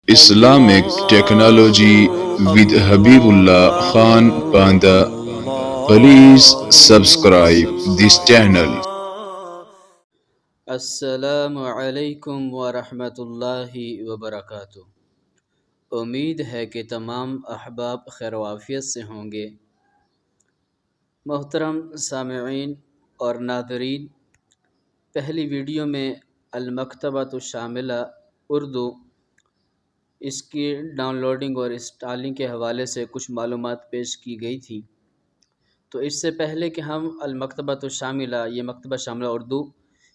Islamic Technology with Habibullah Khan Panda. Please subscribe this channel. السلام علیکم ورحمۃ اللہ وبرکاتہ۔ امید ہے کہ تمام احباب خیر و عافیت سے ہوں گے۔ محترم سامعین اور ناظرین، پہلی ویڈیو میں المکتبۃ الشاملہ اردو اس کی ڈاؤن لوڈنگ اور انسٹالنگ کے حوالے سے کچھ معلومات پیش کی گئی تھی۔ تو اس سے پہلے کہ ہم المکتبۃ الشاملہ یہ مکتبہ شاملہ اردو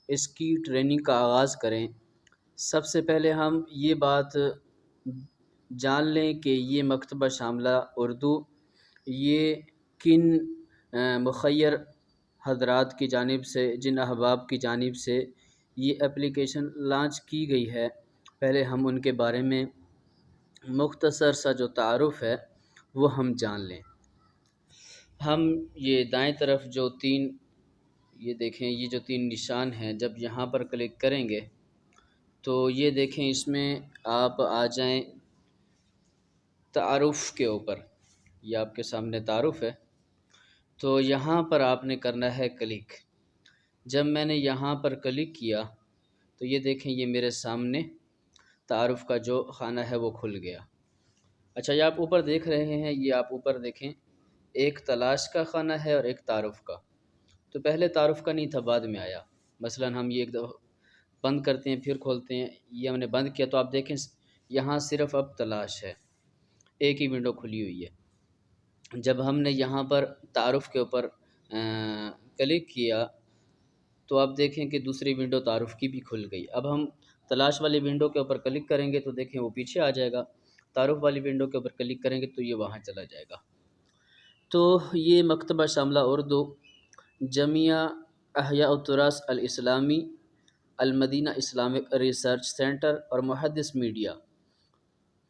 اس کی ٹریننگ کا آغاز کریں، سب سے پہلے ہم یہ بات جان لیں کہ یہ مکتبہ شاملہ اردو یہ کن مخیر حضرات کی جانب سے، جن احباب کی جانب سے یہ اپلیکیشن لانچ کی گئی ہے، پہلے ہم ان کے بارے میں مختصر سا جو تعارف ہے وہ ہم جان لیں۔ ہم یہ دائیں طرف جو یہ دیکھیں، یہ جو تین نشان ہیں، جب یہاں پر کلک کریں گے تو یہ دیکھیں اس میں آپ آ جائیں تعارف کے اوپر۔ یہ آپ کے سامنے تعارف ہے، تو یہاں پر آپ نے کرنا ہے کلک۔ جب میں نے یہاں پر کلک کیا تو یہ دیکھیں یہ میرے سامنے تعارف کا جو خانہ ہے وہ کھل گیا۔ اچھا، یہ آپ اوپر دیکھ رہے ہیں، یہ آپ اوپر دیکھیں ایک تلاش کا خانہ ہے اور ایک تعارف کا۔ تو پہلے تعارف کا نہیں تھا، بعد میں آیا۔ مثلا ہم یہ ایک دفعہ بند کرتے ہیں پھر کھولتے ہیں، یہ ہم نے بند کیا تو آپ دیکھیں یہاں صرف اب تلاش ہے، ایک ہی ونڈو کھلی ہوئی ہے۔ جب ہم نے یہاں پر تعارف کے اوپر کلک کیا تو آپ دیکھیں کہ دوسری ونڈو تعارف کی بھی کھل گئی۔ اب ہم تلاش والی ونڈو کے اوپر کلک کریں گے تو دیکھیں وہ پیچھے آ جائے گا، تعارف والی ونڈو کے اوپر کلک کریں گے تو یہ وہاں چلا جائے گا۔ تو یہ مکتبہ شاملہ اردو جامعہ احیاء التراث الاسلامی، المدینہ اسلامک ریسرچ سینٹر اور محدث میڈیا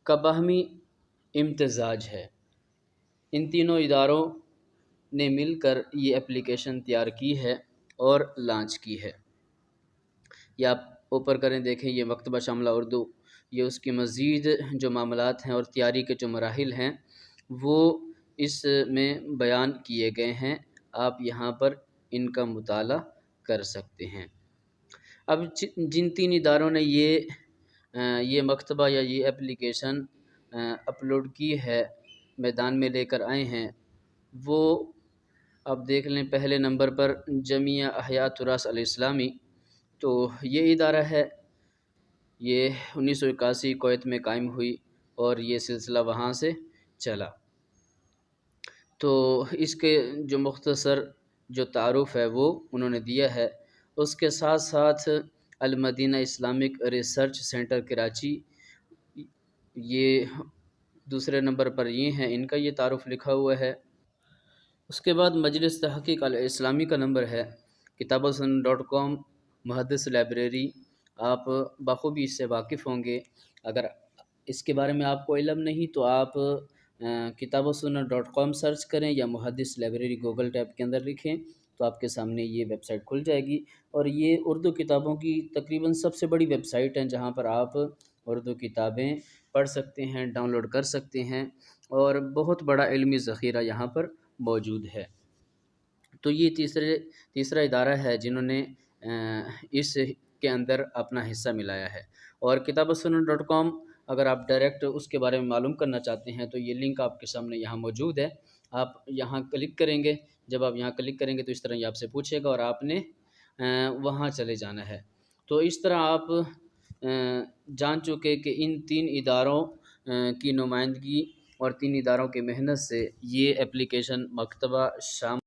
کا باہمی امتزاج ہے۔ ان تینوں اداروں نے مل کر یہ اپلیکیشن تیار کی ہے اور لانچ کی ہے۔ یہ آپ اوپر کریں، دیکھیں یہ مکتبہ شاملہ اردو، یہ اس کی مزید جو معاملات ہیں اور تیاری کے جو مراحل ہیں وہ اس میں بیان کیے گئے ہیں، آپ یہاں پر ان کا مطالعہ کر سکتے ہیں۔ اب جن تین اداروں نے یہ مکتبہ یا یہ اپلیکیشن اپلوڈ کی ہے، میدان میں لے کر آئے ہیں، وہ اب دیکھ لیں۔ پہلے نمبر پر جامعہ احیاء التراث الاسلامی، تو یہ ادارہ ہے، یہ 1981 کویت میں قائم ہوئی اور یہ سلسلہ وہاں سے چلا۔ تو اس کے جو مختصر جو تعارف ہے وہ انہوں نے دیا ہے۔ اس کے ساتھ ساتھ المدینہ اسلامک ریسرچ سینٹر کراچی، یہ دوسرے نمبر پر یہ ہیں، ان کا یہ تعارف لکھا ہوا ہے۔ اس کے بعد مجلس تحقیق الاسلامی کا نمبر ہے، کتابوسن.com، محدث لائبریری، آپ بخوبی اس سے واقف ہوں گے۔ اگر اس کے بارے میں آپ کو علم نہیں تو آپ کتابوسن.com سرچ کریں یا محدث لائبریری گوگل ٹیب کے اندر لکھیں تو آپ کے سامنے یہ ویب سائٹ کھل جائے گی، اور یہ اردو کتابوں کی تقریباً سب سے بڑی ویب سائٹ ہے جہاں پر آپ اردو کتابیں پڑھ سکتے ہیں، ڈاؤن لوڈ کر سکتے ہیں، اور بہت بڑا علمی ذخیرہ یہاں پر موجود ہے۔ تو یہ تیسرا ادارہ ہے جنہوں نے اس کے اندر اپنا حصہ ملایا ہے۔ اور کتابوسن.com، اگر آپ ڈائریکٹ اس کے بارے میں معلوم کرنا چاہتے ہیں تو یہ لنک آپ کے سامنے یہاں موجود ہے، آپ یہاں کلک کریں گے۔ جب آپ یہاں کلک کریں گے تو اس طرح یہ آپ سے پوچھے گا اور آپ نے وہاں چلے جانا ہے۔ تو اس طرح آپ جان چکے کہ ان تین اداروں کی نمائندگی اور تین اداروں کی محنت سے یہ اپلیکیشن مکتبہ شامل